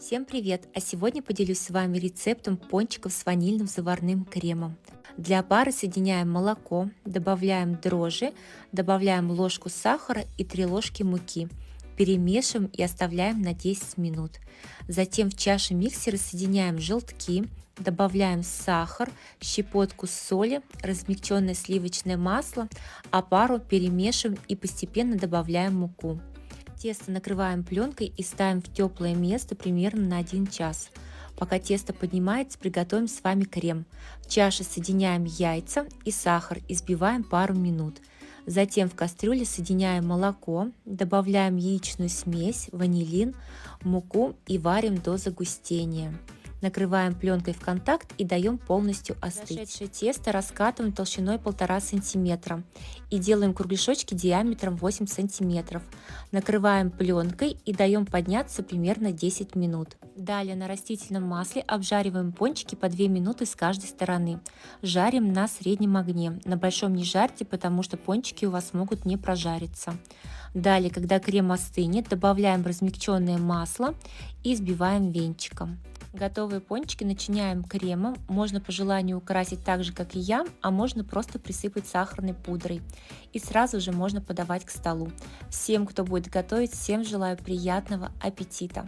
Всем привет! А сегодня поделюсь с вами рецептом пончиков с ванильным заварным кремом. Для пары соединяем молоко, добавляем дрожжи, добавляем ложку сахара и 3 ложки муки. Перемешиваем и оставляем на 10 минут. Затем в чаше миксера соединяем желтки, добавляем сахар, щепотку соли, размягченное сливочное масло, а пару перемешиваем и постепенно добавляем муку. Тесто накрываем пленкой и ставим в теплое место примерно на 1 час. Пока тесто поднимается, приготовим с вами крем. В чаше соединяем яйца и сахар и взбиваем пару минут. Затем в кастрюле соединяем молоко, добавляем яичную смесь, ванилин, муку и варим до загустения. Накрываем пленкой в контакт и даем полностью остыть. Зашедшее тесто раскатываем толщиной 1,5 см и делаем кругляшочки диаметром 8 см. Накрываем пленкой и даем подняться примерно 10 минут. Далее на растительном масле обжариваем пончики по 2 минуты с каждой стороны. Жарим на среднем огне. На большом не жарьте, потому что пончики у вас могут не прожариться. Далее, когда крем остынет, добавляем размягченное масло и взбиваем венчиком. Готовые пончики начиняем кремом, можно по желанию украсить так же, как и я, а можно просто присыпать сахарной пудрой. И сразу же можно подавать к столу. Всем, кто будет готовить, всем желаю приятного аппетита!